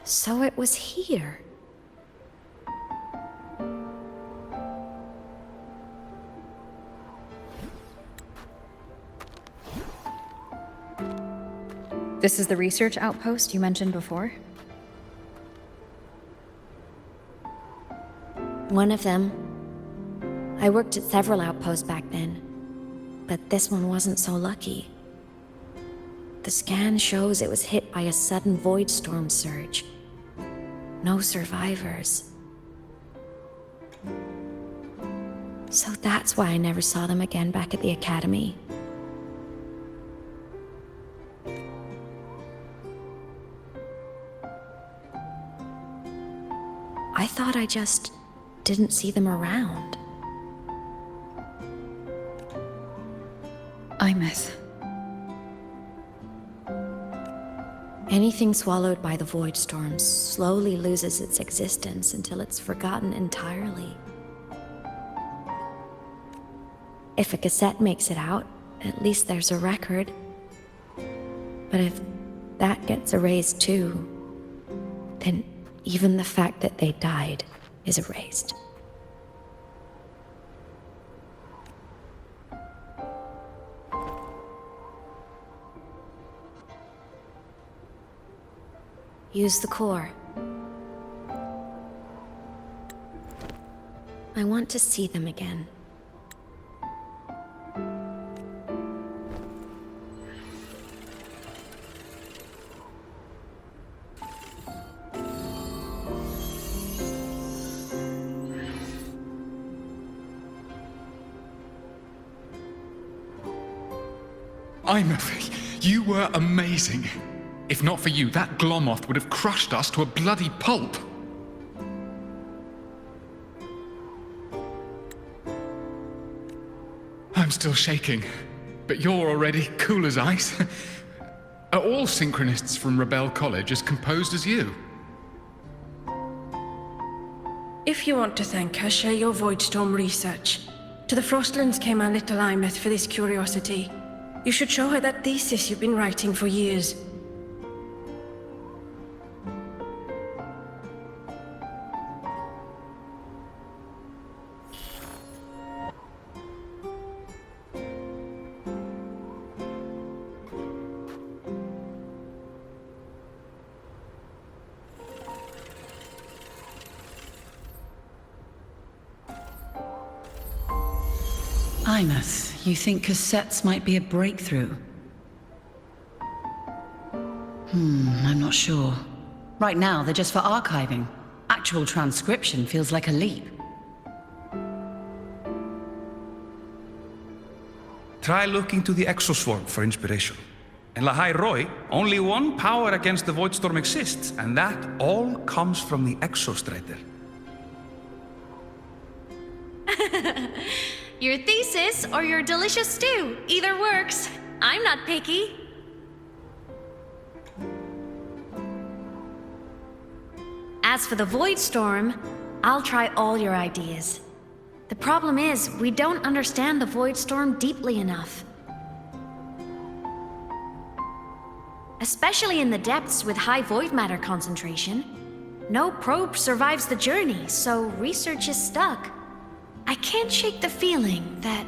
So it was here. This is the research outpost you mentioned before? One of them. I worked at several outposts back then, but this one wasn't so lucky. The scan shows it was hit by a sudden void storm surge. No survivors. So that's why I never saw them again back at the academy. I thought I just didn't see them around. Imeth. Anything swallowed by the void storm slowly loses its existence until it's forgotten entirely. If a cassette makes it out, at least there's a record. But if that gets erased too, then even the fact that they died is erased. Use the core. I want to see them again. Imeth, you were amazing. If not for you, that Glomoth would have crushed us to a bloody pulp. I'm still shaking, but you're already cool as ice. Are all synchronists from Rebel College as composed as you? If you want to thank her, share your Voidstorm research. To the Frostlands came our little Imeth for this curiosity. You should show her that thesis you've been writing for years. Imeth, you think cassettes might be a breakthrough? I'm not sure. Right now, they're just for archiving. Actual transcription feels like a leap. Try looking to the exoswarm for inspiration. In Lahai Roi, only one power against the Voidstorm exists, and that all comes from the Exostrider. Your thesis or your delicious stew, either works. I'm not picky. As for the void storm, I'll try all your ideas. The problem is, we don't understand the void storm deeply enough. Especially in the depths with high void matter concentration. No probe survives the journey, so research is stuck. I can't shake the feeling that...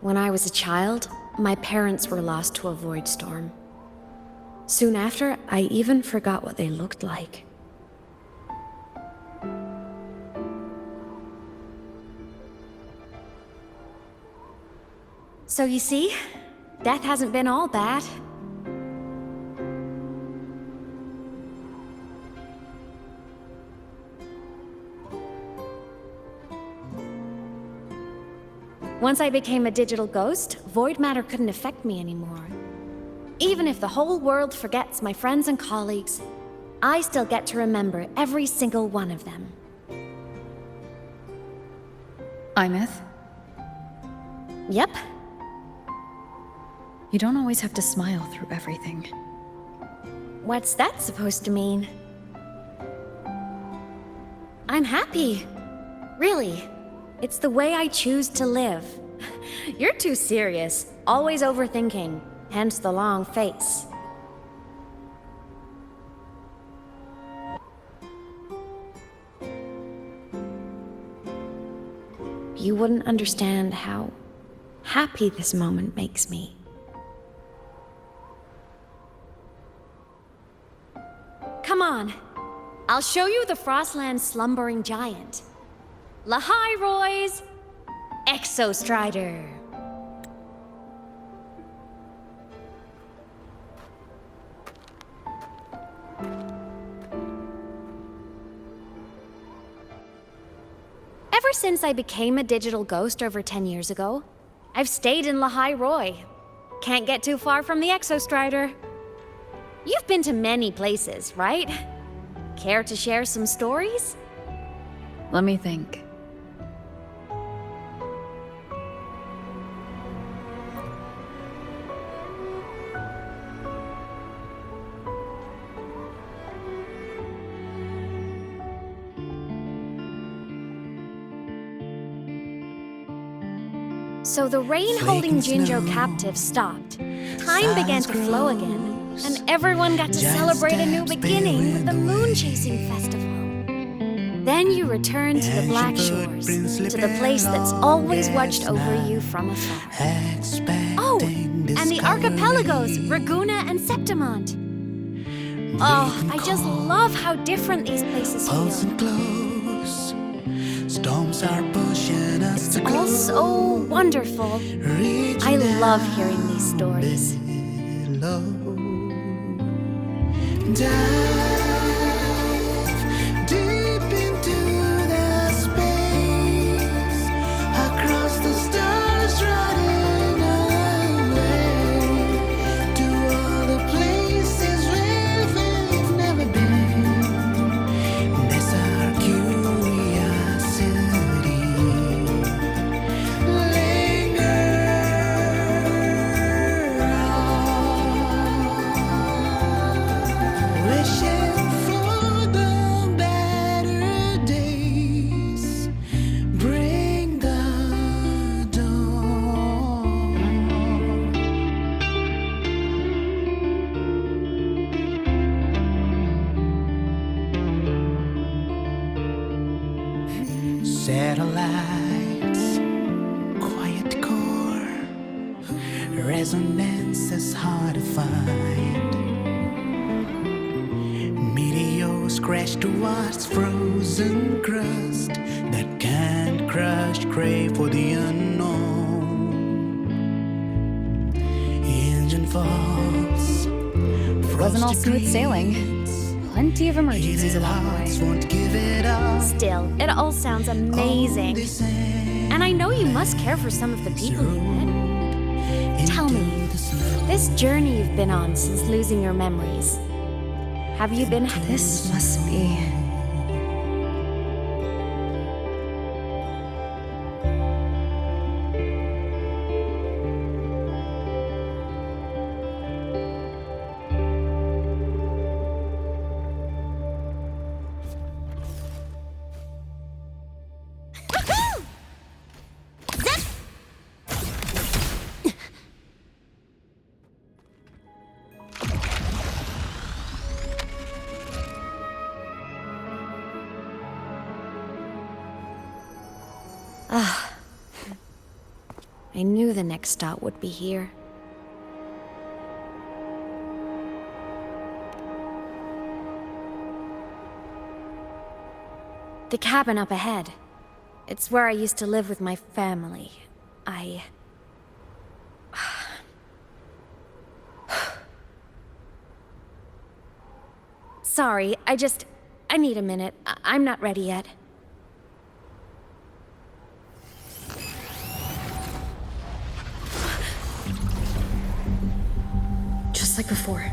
When I was a child, my parents were lost to a void storm. Soon after, I even forgot what they looked like. So you see, death hasn't been all bad. Once I became a digital ghost, void matter couldn't affect me anymore. Even if the whole world forgets my friends and colleagues, I still get to remember every single one of them. Imeth, Yep. you don't always have to smile through everything. What's that supposed to mean? I'm happy. Really. It's the way I choose to live. You're too serious. Always overthinking. Hence the long face. You wouldn't understand how happy this moment makes me. Come on. I'll show you the Frostland's slumbering giant. Lahai Roy's Exostrider. Ever since I became a digital ghost over 10 years ago, I've stayed in Lahai Roy. Can't get too far from the Exostrider. You've been to many places, right? Care to share some stories? Let me think. So the rain holding Jinjo captive stopped. Time began to flow again, and everyone got to celebrate a new beginning with the Moon Chasing Festival. Then you returned to the Black Shores, to the place that's always watched over you from afar. Oh, and the archipelagos, Raguna and Septimont. Oh, I just love how different these places feel. Storms are pushing us to All so wonderful. I love hearing these stories. Dive deep into the space, across the stars, running away to all the places where we've never been. That's our curiosity. Linger on, wishing for the better days. Bring the dawn. Satellites, quiet core, resonance is hard to find. Meteors crash towards frozen crust that can't crush, crave for the unknown. Engine falls, Wasn't all smooth sailing. Plenty of emergencies along the way. won't give it up. Still, it all sounds amazing. And I know you must care for some of the people you met. Tell me, this journey you've been on since losing your memories, have you been... This must be... I knew the next stop would be here. The cabin up ahead. It's where I used to live with my family. Sorry, I need a minute. I'm not ready yet. Just like before.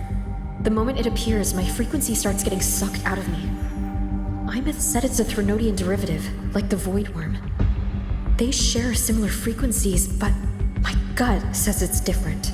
The moment it appears, my frequency starts getting sucked out of me. Imeth said it's a Threnodian derivative, like the Void Worm. They share similar frequencies, but my gut says it's different.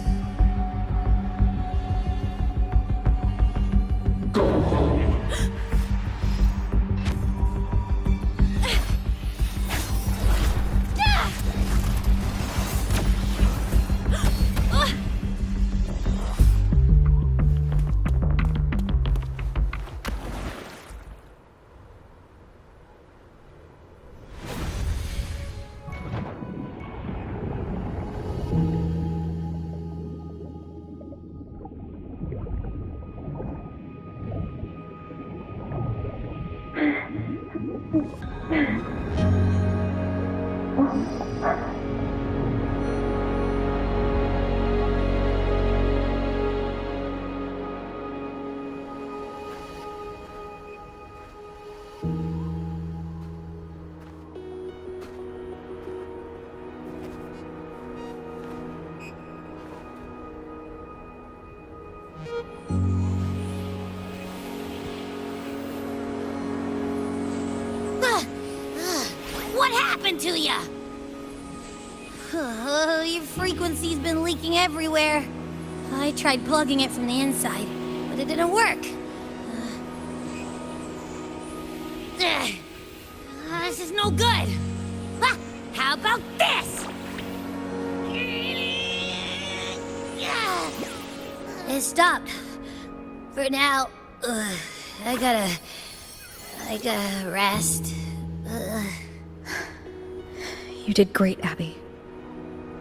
What happened to ya? Your frequency's been leaking everywhere. I tried plugging it from the inside, but it didn't work. This is no good. How about this? It stopped. For now. I gotta rest. You did great, Abby.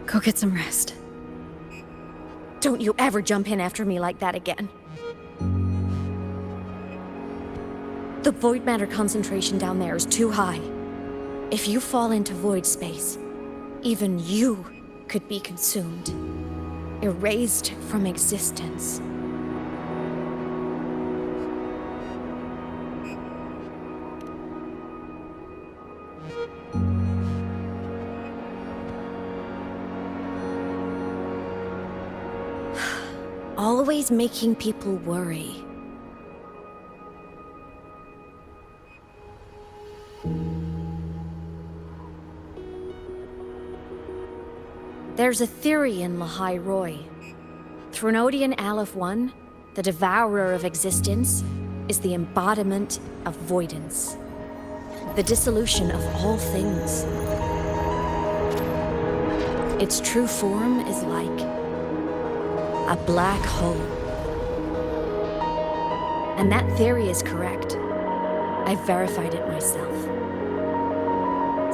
Go get some rest. Don't you ever jump in after me like that again. The void matter concentration down there is too high. If you fall into void space, even you could be consumed, erased from existence. Always making people worry. There's a theory in Lahai Roy. Threnodian Aleph 1, the devourer of existence, is the embodiment of voidance. The dissolution of all things. Its true form is like a black hole. And that theory is correct. I've verified it myself.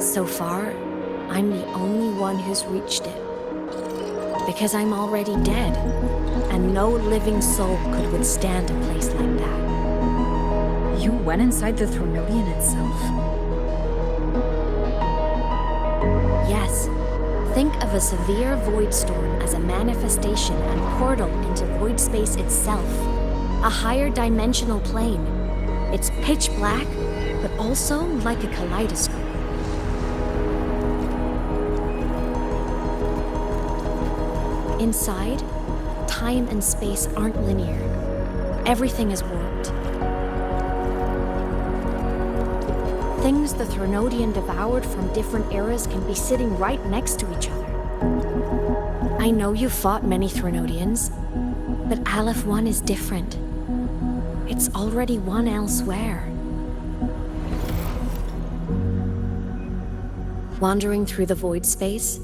So far, I'm the only one who's reached it. Because I'm already dead, and no living soul could withstand a place like that. You went inside the Threnodian itself? Yes. Think of a severe void storm as a manifestation and portal into void space itself. A higher dimensional plane. It's pitch black, but also like a kaleidoscope. Inside, time and space aren't linear. Everything is warped. Things the Threnodian devoured from different eras can be sitting right next to each other. I know you fought many Threnodians, but Aleph 1 is different. It's already won elsewhere. Wandering through the void space,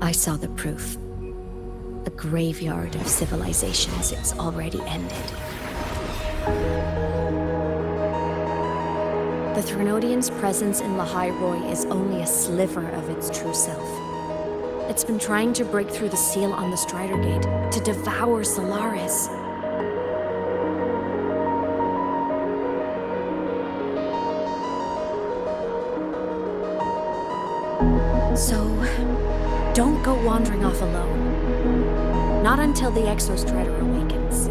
I saw the proof. A graveyard of civilizations it's already ended. The Threnodian's presence in Lahai Roy is only a sliver of its true self. It's been trying to break through the seal on the Strider Gate to devour Solaris. So, don't go wandering off alone. Not until the Exostrider awakens.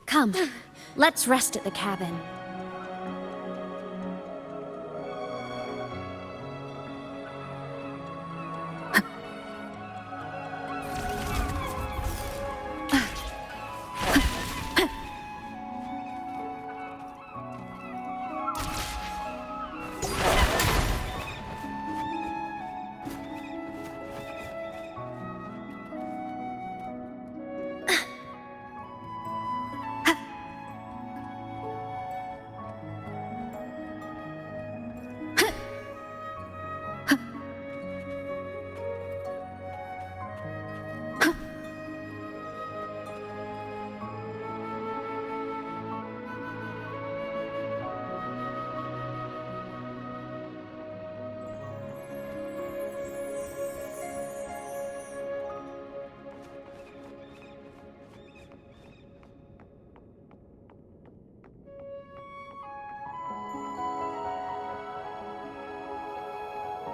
Come, let's rest at the cabin.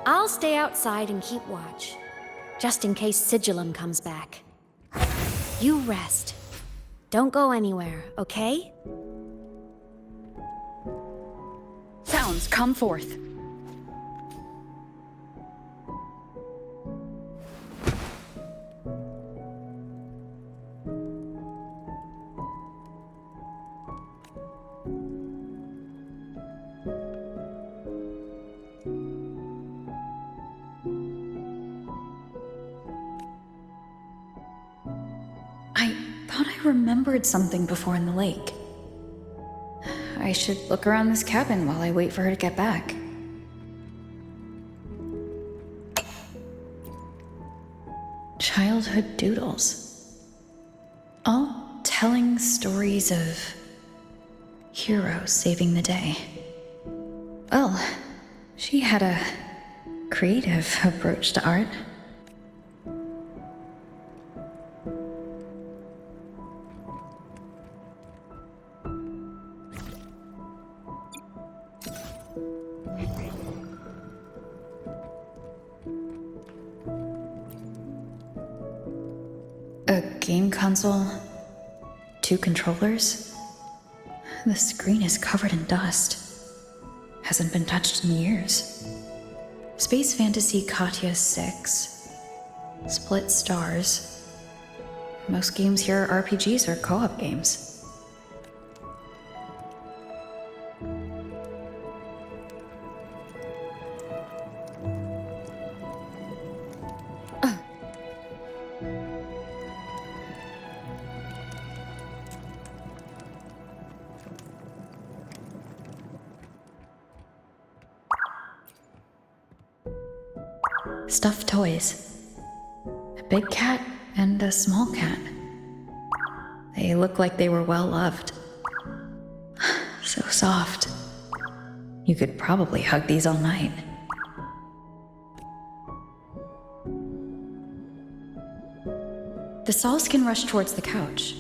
I'll stay outside and keep watch, just in case Sigillum comes back. You rest. Don't go anywhere, okay? Sounds, come forth. I thought I remembered something before in the lake. I should look around this cabin while I wait for her to get back. Childhood doodles. All telling stories of heroes saving the day. Well, she had a creative approach to art. A game console, 2 controllers. The screen is covered in dust. Hasn't been touched in years. Space Fantasy Katya 6. Split stars. Most games here are RPGs or co-op games. Stuffed toys. A big cat and a small cat. They look like they were well loved. So soft. You could probably hug these all night. The Sauls can rush towards the couch.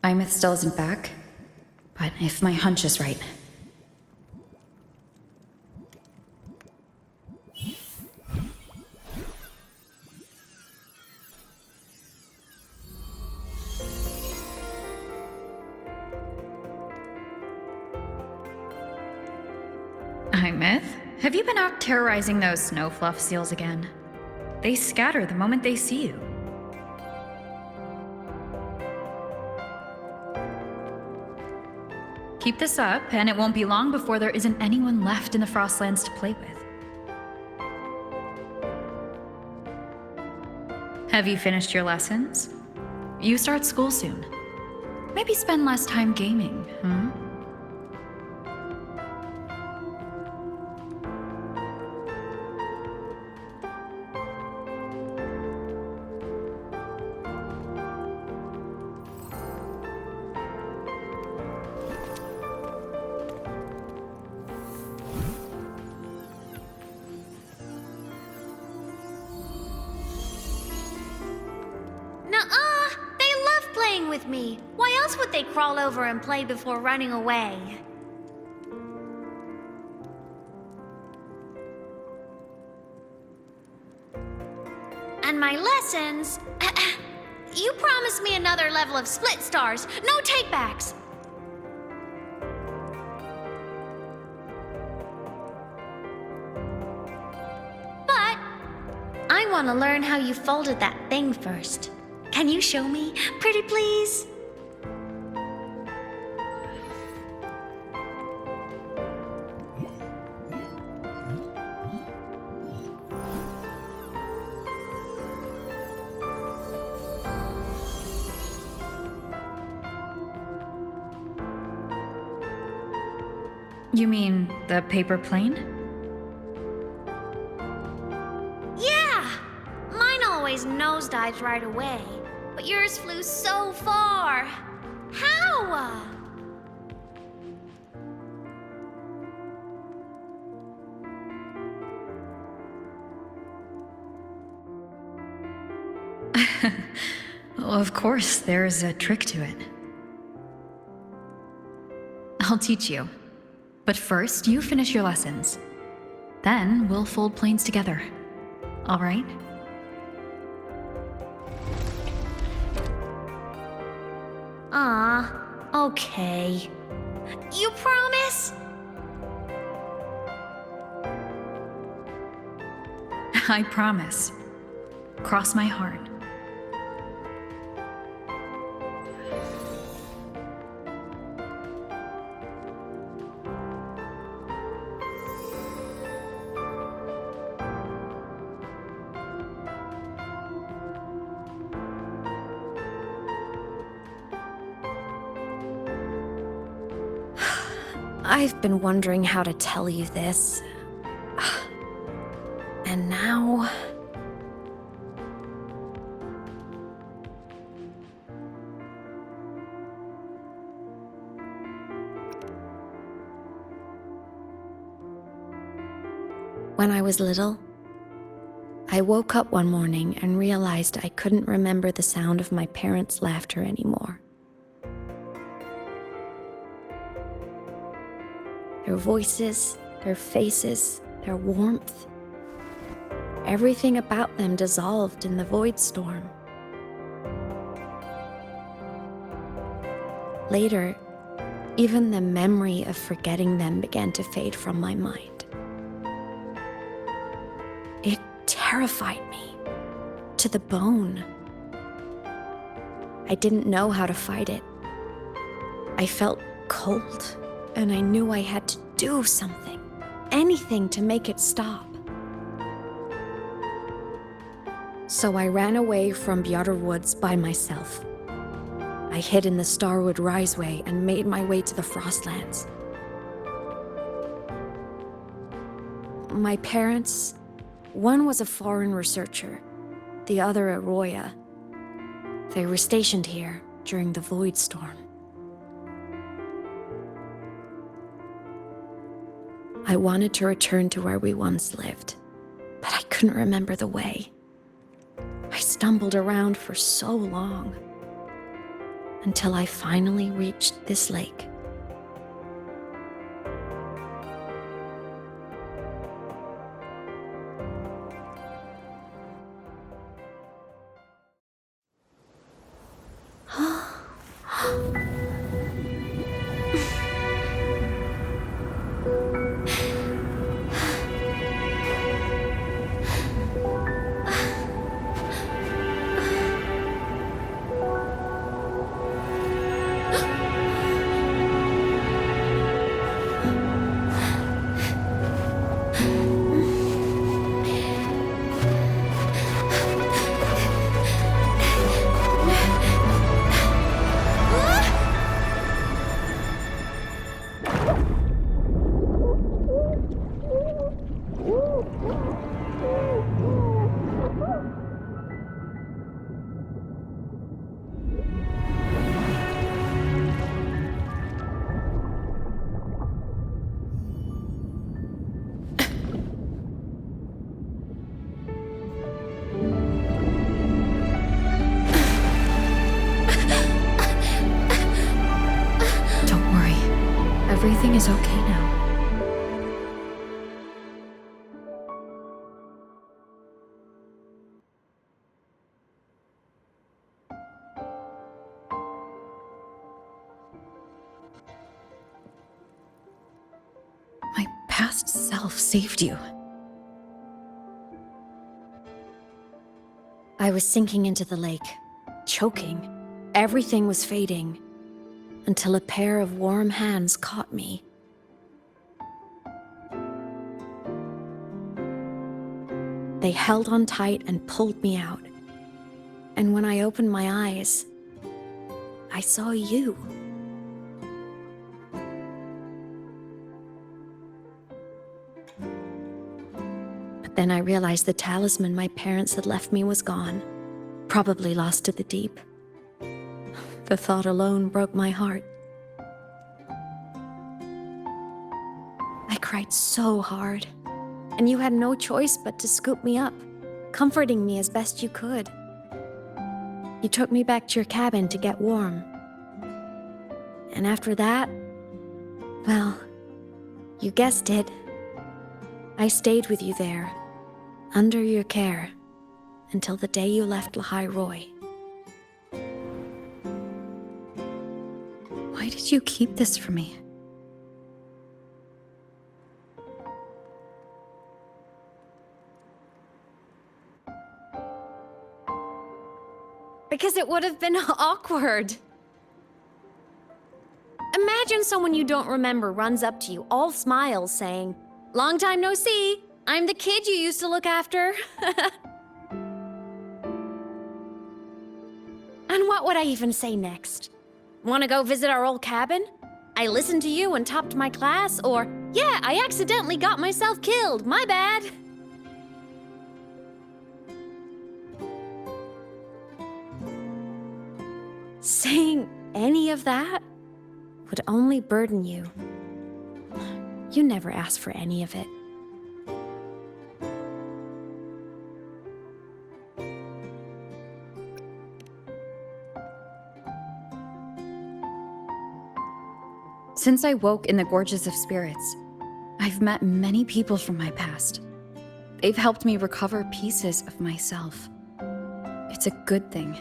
Imeth still isn't back, but if my hunch is right. Imeth, have you been out terrorizing those snow fluff seals again? They scatter the moment they see you. Keep this up, and it won't be long before there isn't anyone left in the Frostlands to play with. Have you finished your lessons? You start school soon. Maybe spend less time gaming, huh? Nuh-uh! They love playing with me. Why else would they crawl over and play before running away? And my lessons... You promised me another level of split stars. No takebacks. But I want to learn how you folded that thing first. Can you show me, pretty please? You mean the paper plane? Yeah! Mine always nosedives right away, but yours flew so far. How? Well, of course, there's a trick to it. I'll teach you. But first, you finish your lessons. Then we'll fold planes together. All right? Okay. You promise? I promise. Cross my heart. I've been wondering how to tell you this. And now... When I was little, I woke up one morning and realized I couldn't remember the sound of my parents' laughter anymore. Their voices, their faces, their warmth. Everything about them dissolved in the void storm. Later, even the memory of forgetting them began to fade from my mind. It terrified me to the bone. I didn't know how to fight it. I felt cold, and I knew I had to do something, anything to make it stop. So I ran away from Bjorder Woods by myself. I hid in the Starwood Riseway and made my way to the Frostlands. My parents, one was a foreign researcher, the other a Roya. They were stationed here during the Void Storm. I wanted to return to where we once lived, but I couldn't remember the way. I stumbled around for so long, until I finally reached this lake. Everything is okay now. My past self saved you. I was sinking into the lake, choking. Everything was fading, until a pair of warm hands caught me. They held on tight and pulled me out. And when I opened my eyes, I saw you. But then I realized the talisman my parents had left me was gone, probably lost to the deep. The thought alone broke my heart. I cried so hard, and you had no choice but to scoop me up, comforting me as best you could. You took me back to your cabin to get warm. And after that, well, you guessed it. I stayed with you there, under your care, until the day you left Lahai Roy. Why did you keep this from me? Because it would have been awkward. Imagine someone you don't remember runs up to you, all smiles, saying, "Long time no see. I'm the kid you used to look after." And what would I even say next? Want to go visit our old cabin? I listened to you and topped my class, or, "Yeah, I accidentally got myself killed. My bad." Saying any of that would only burden you. You never asked for any of it. Since I woke in the Gorges of Spirits, I've met many people from my past. They've helped me recover pieces of myself. It's a good thing.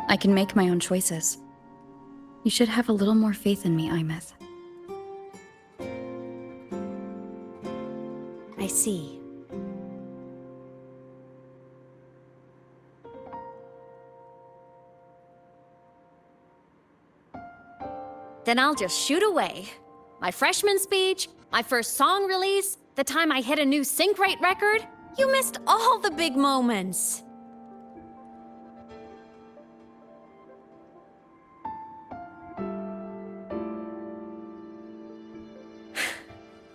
I can make my own choices. You should have a little more faith in me, Imeth. I see. Then I'll just shoot away. My freshman speech, my first song release, the time I hit a new sync rate record. You missed all the big moments.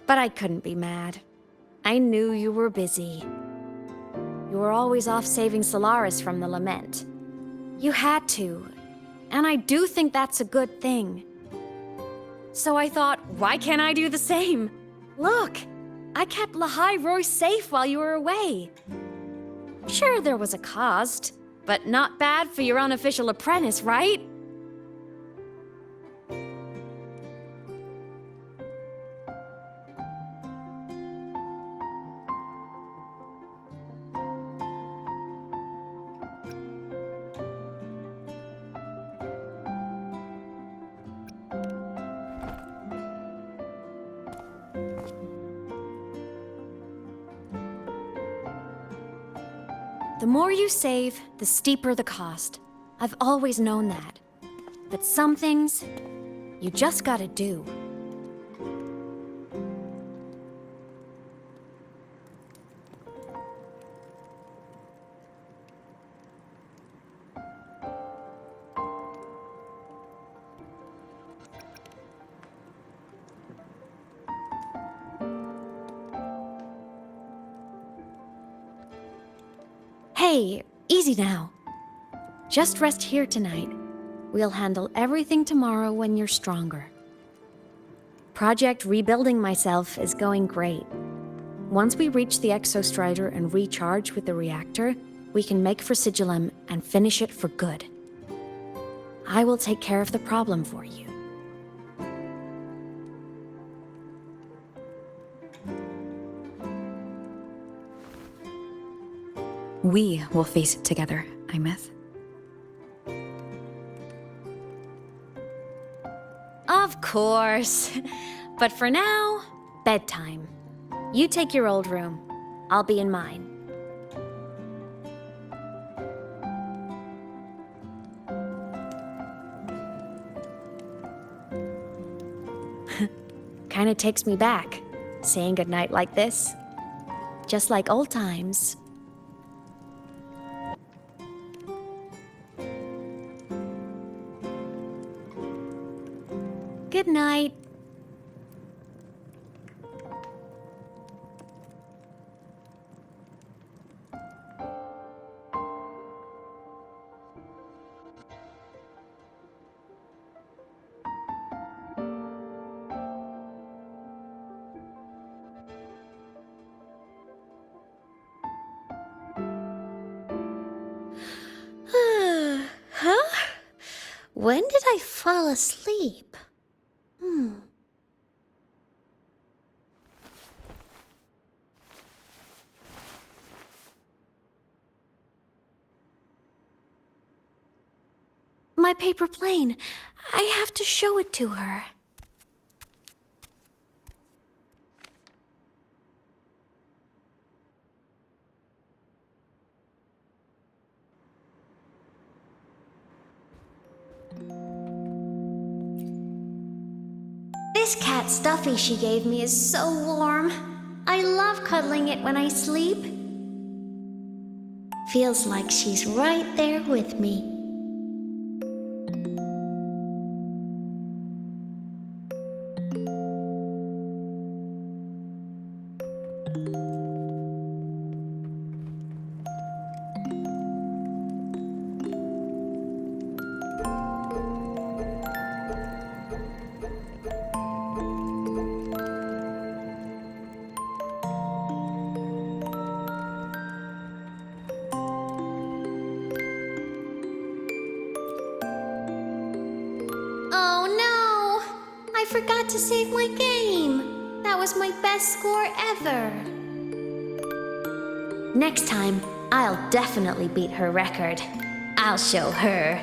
But I couldn't be mad. I knew you were busy. You were always off saving Solaris from the lament. You had to, and I do think that's a good thing. So I thought, why can't I do the same? Look, I kept Lahai Roy safe while you were away. Sure, there was a cost, but not bad for your unofficial apprentice, right? The more you save, the steeper the cost. I've always known that. But some things, you just gotta do. Hey, easy now. Just rest here tonight. We'll handle everything tomorrow when you're stronger. Project Rebuilding Myself is going great. Once we reach the Exostrider and recharge with the reactor, we can make for Sigillum and finish it for good. I will take care of the problem for you. We will face it together, Imeth. Of course. But for now, bedtime. You take your old room. I'll be in mine. Kinda takes me back, saying goodnight like this. Just like old times. Good night. When did I fall asleep? My paper plane. I have to show it to her. This cat stuffy she gave me is so warm. I love cuddling it when I sleep. Feels like she's right there with me. Oh no! I forgot to save my game. That was my best score ever. Next time, I'll definitely beat her record. I'll show her.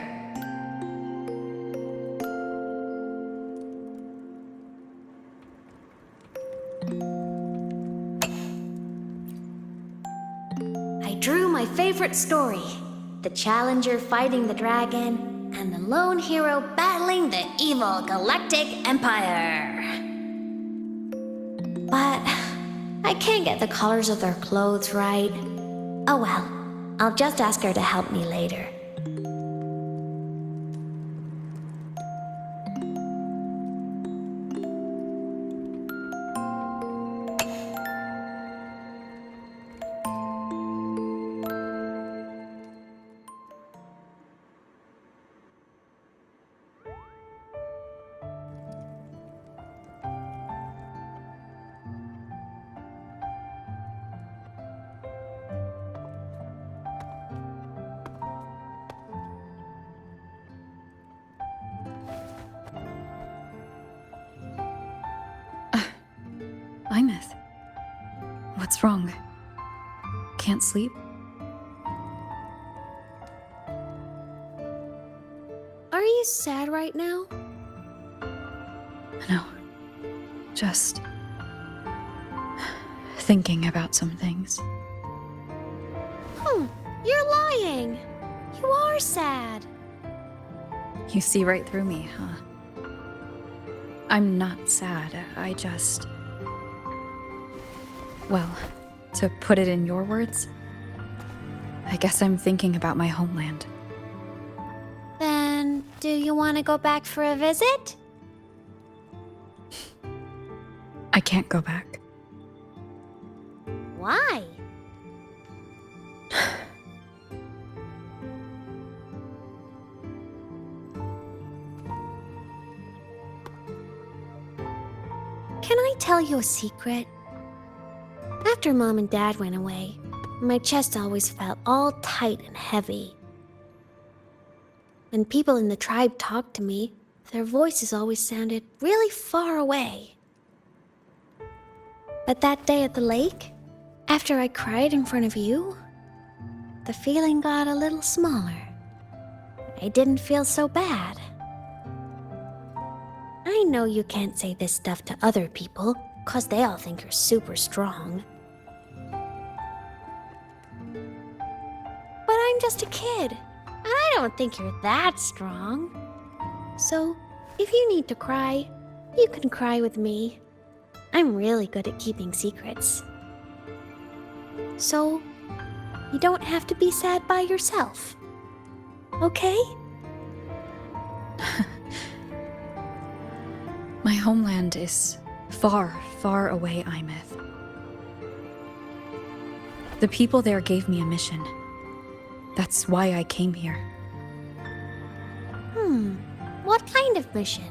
I drew my favorite story. The challenger fighting the dragon, and the lone hero battling the evil Galactic Empire. But I can't get the colors of their clothes right. Oh well, I'll just ask her to help me later. Imeth. What's wrong? Can't sleep? Are you sad right now? No. Just thinking about some things. You're lying. You are sad. You see right through me, huh? I'm not sad. I just... Well, to put it in your words, I guess I'm thinking about my homeland. Then, do you want to go back for a visit? I can't go back. Why? Can I tell you a secret? After Mom and Dad went away, my chest always felt all tight and heavy. When people in the tribe talked to me, their voices always sounded really far away. But that day at the lake, after I cried in front of you, the feeling got a little smaller. I didn't feel so bad. I know you can't say this stuff to other people, 'cause they all think you're super strong. But I'm just a kid, and I don't think you're that strong. So, if you need to cry, you can cry with me. I'm really good at keeping secrets. So, you don't have to be sad by yourself. Okay? My homeland is far, far away, Imeth. The people there gave me a mission. That's why I came here. What kind of mission?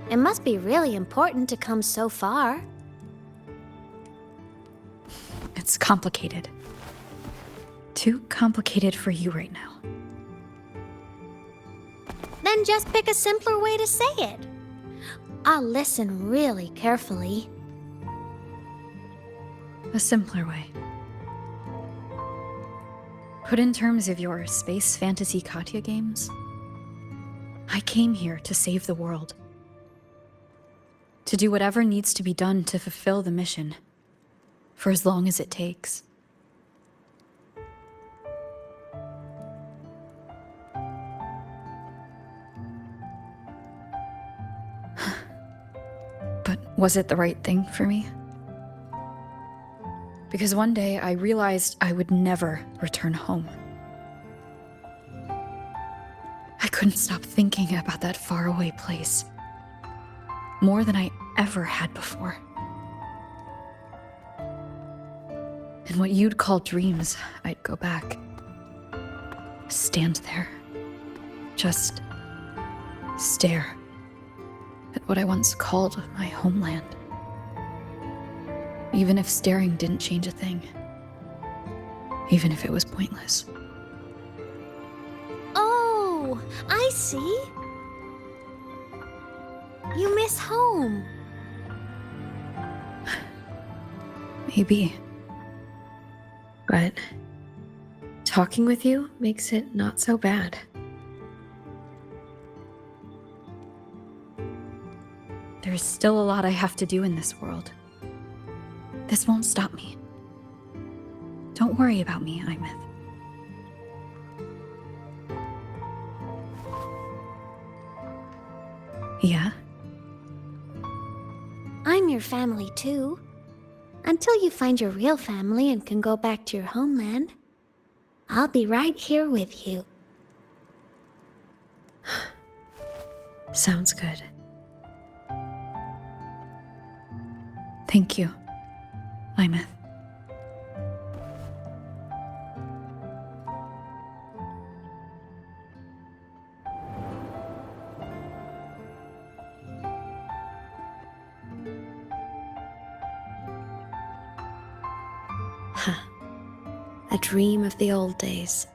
It must be really important to come so far. It's complicated. Too complicated for you right now. Then Then just pick a simpler way to say it. I'll listen really carefully. A simpler way. Put in terms of your space fantasy Katya games, I came here to save the world. To do whatever needs to be done to fulfill the mission, for as long as it takes. But was it the right thing for me? Because one day I realized I would never return home. I couldn't stop thinking about that faraway place. More than I ever had before. In what you'd call dreams, I'd go back. Stand there. Just stare at what I once called my homeland. Even if staring didn't change a thing. Even if it was pointless. Oh, I see. You miss home. Maybe. But talking with you makes it not so bad. There's still a lot I have to do in this world. This won't stop me. Don't worry about me, Imeth. Yeah? I'm your family too. Until you find your real family and can go back to your homeland, I'll be right here with you. Sounds good. Thank you, Imeth. A dream of the old days.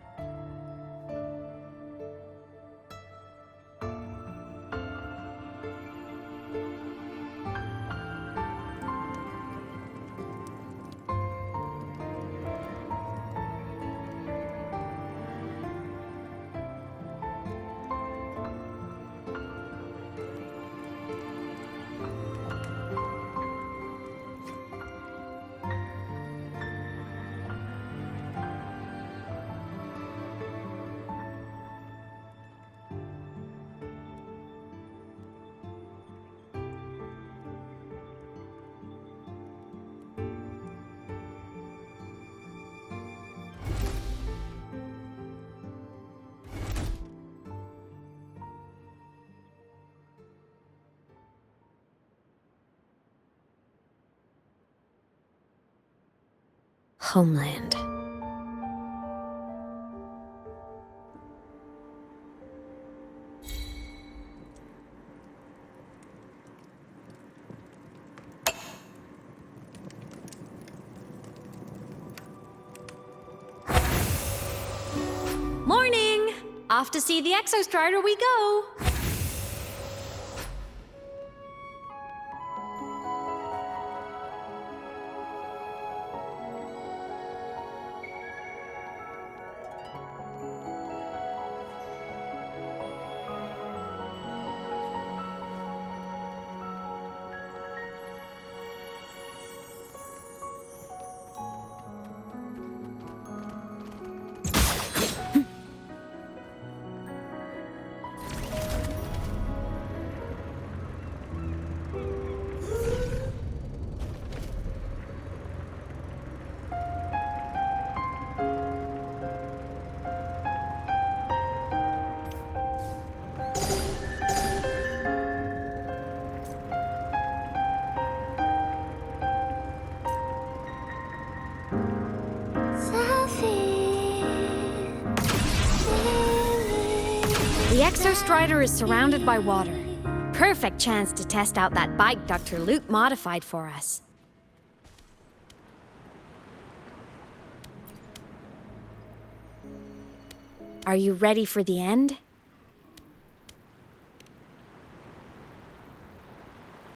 Homeland. Morning! Off to see the Exostrider we go! The Exostrider is surrounded by water. Perfect chance to test out that bike Dr. Luke modified for us. Are you ready for the end?